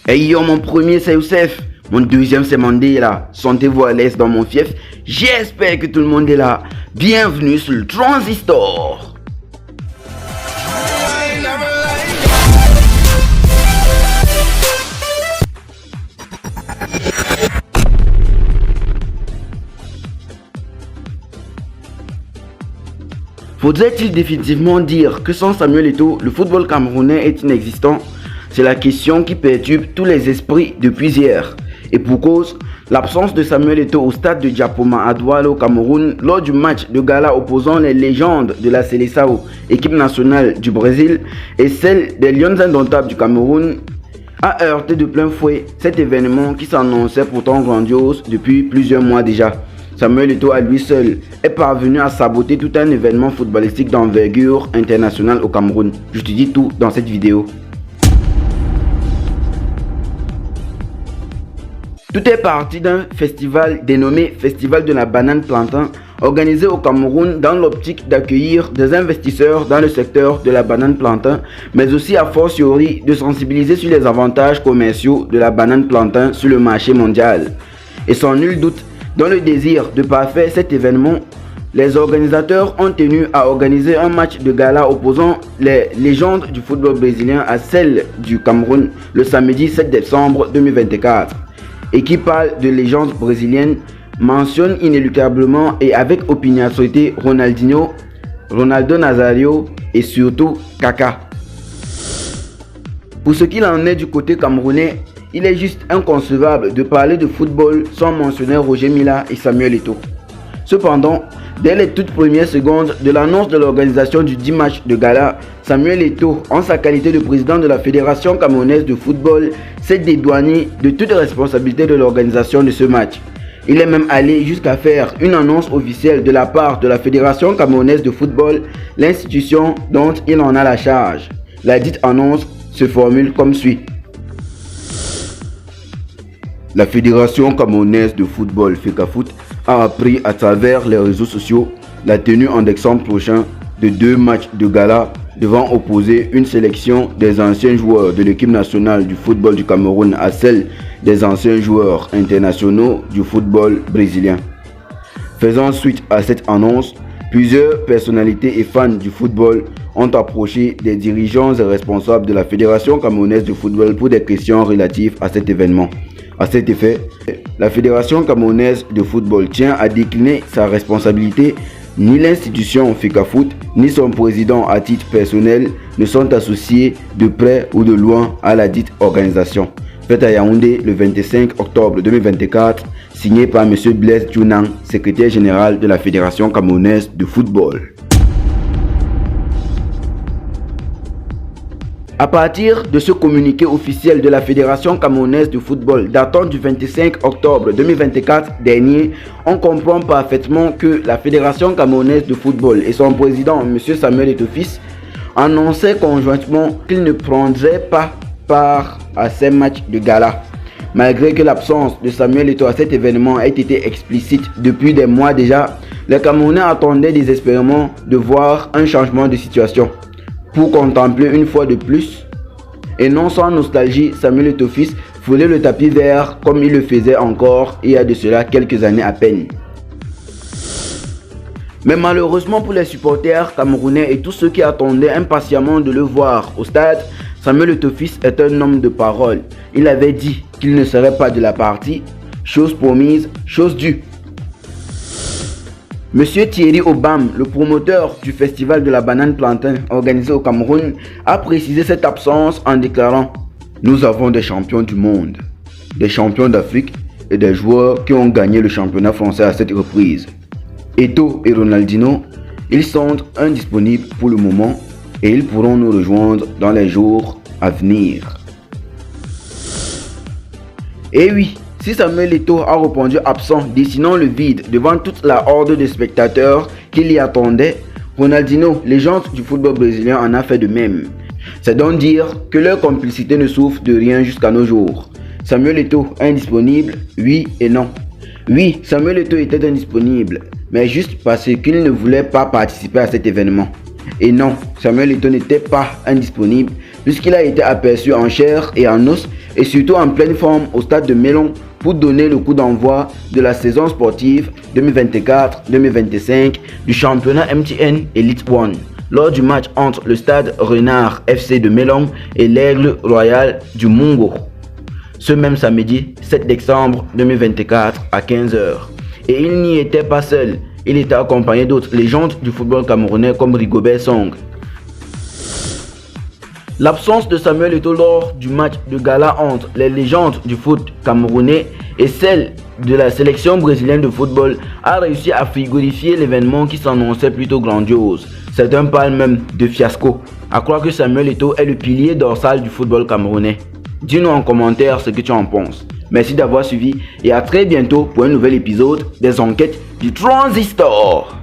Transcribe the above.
Hey yo, mon premier c'est Youssef, mon deuxième c'est Mandela. Sentez-vous à l'aise dans mon fief? J'espère que tout le monde est là. Bienvenue sur le Transistor. Faudrait-il définitivement dire que sans Samuel Eto'o, le football camerounais est inexistant? C'est la question qui perturbe tous les esprits depuis hier. Et pour cause, l'absence de Samuel Eto'o au stade de Diapoma à Douala au Cameroun lors du match de gala opposant les légendes de la Seleção, équipe nationale du Brésil, et celle des Lions indomptables du Cameroun, a heurté de plein fouet cet événement qui s'annonçait pourtant grandiose depuis plusieurs mois déjà. Samuel Eto'o à lui seul est parvenu à saboter tout un événement footballistique d'envergure internationale au Cameroun. Je te dis tout dans cette vidéo. Tout est parti d'un festival dénommé Festival de la banane plantain, organisé au Cameroun dans l'optique d'accueillir des investisseurs dans le secteur de la banane plantain, mais aussi a fortiori de sensibiliser sur les avantages commerciaux de la banane plantain sur le marché mondial. Et sans nul doute, dans le désir de parfaire cet événement, les organisateurs ont tenu à organiser un match de gala opposant les légendes du football brésilien à celles du Cameroun le samedi 7 décembre 2024. Et qui parle de légendes brésiliennes mentionne inéluctablement et avec opiniâtreté Ronaldinho, Ronaldo Nazario et surtout Kaka. Pour ce qu'il en est du côté camerounais, il est juste inconcevable de parler de football sans mentionner Roger Milla et Samuel Eto'o. Cependant, dès les toutes premières secondes de l'annonce de l'organisation du 10 matchs de gala, Samuel Eto'o, en sa qualité de président de la Fédération camerounaise de football, s'est dédouané de toute responsabilité de l'organisation de ce match. Il est même allé jusqu'à faire une annonce officielle de la part de la Fédération camerounaise de football, l'institution dont il en a la charge. La dite annonce se formule comme suit. La Fédération camerounaise de football FECAFOOT a appris à travers les réseaux sociaux la tenue en décembre prochain de 2 matchs de gala devant opposer une sélection des anciens joueurs de l'équipe nationale du football du Cameroun à celle des anciens joueurs internationaux du football brésilien. Faisant suite à cette annonce, plusieurs personnalités et fans du football ont approché des dirigeants et responsables de la Fédération camerounaise de football pour des questions relatives à cet événement. À cet effet, la Fédération camerounaise de football tient à décliner sa responsabilité. Ni l'institution FECAFOOT, ni son président à titre personnel ne sont associés de près ou de loin à la dite organisation. Faite à Yaoundé le 25 octobre 2024, signé par M. Blaise Diounang, secrétaire général de la Fédération camerounaise de football. À partir de ce communiqué officiel de la Fédération camerounaise de football datant du 25 octobre 2024 dernier, on comprend parfaitement que la Fédération camerounaise de football et son président M. Samuel Eto'o fils annonçaient conjointement qu'ils ne prendraient pas part à ces matchs de gala. Malgré que l'absence de Samuel Eto'o à cet événement ait été explicite depuis des mois déjà, les Camerounais attendaient désespérément de voir un changement de situation. Pour contempler une fois de plus, et non sans nostalgie, Samuel Eto'o fils foulait le tapis vert comme il le faisait encore il y a de cela quelques années à peine. Mais malheureusement pour les supporters camerounais et tous ceux qui attendaient impatiemment de le voir au stade, Samuel Eto'o fils est un homme de parole. Il avait dit qu'il ne serait pas de la partie, chose promise, chose due. Monsieur Thierry Obam, le promoteur du festival de la banane plantain organisé au Cameroun, a précisé cette absence en déclarant « Nous avons des champions du monde, des champions d'Afrique et des joueurs qui ont gagné le championnat français à cette reprise. Eto'o et Ronaldinho, ils sont indisponibles pour le moment et ils pourront nous rejoindre dans les jours à venir. » Et oui, si Samuel Eto'o a répondu absent, dessinant le vide devant toute la horde de spectateurs qui l'y attendaient, Ronaldinho, légende du football brésilien, en a fait de même. C'est donc dire que leur complicité ne souffre de rien jusqu'à nos jours. Samuel Eto'o indisponible, oui et non. Oui, Samuel Eto'o était indisponible, mais juste parce qu'il ne voulait pas participer à cet événement. Et non, Samuel Eto'o n'était pas indisponible, puisqu'il a été aperçu en chair et en os et surtout en pleine forme au stade de Melon pour donner le coup d'envoi de la saison sportive 2024-2025 du championnat MTN Elite One lors du match entre le stade Renard FC de Melon et l'Aigle Royal du Mungo. Ce même samedi 7 décembre 2024 à 15 h. Et il n'y était pas seul, il était accompagné d'autres légendes du football camerounais comme Rigobert Song. L'absence de Samuel Eto'o lors du match de gala entre les légendes du foot camerounais et celle de la sélection brésilienne de football a réussi à frigorifier l'événement qui s'annonçait plutôt grandiose. Certains parlent même de fiasco, à croire que Samuel Eto'o est le pilier dorsal du football camerounais. Dis-nous en commentaire ce que tu en penses. Merci d'avoir suivi et à très bientôt pour un nouvel épisode des enquêtes du Transistor.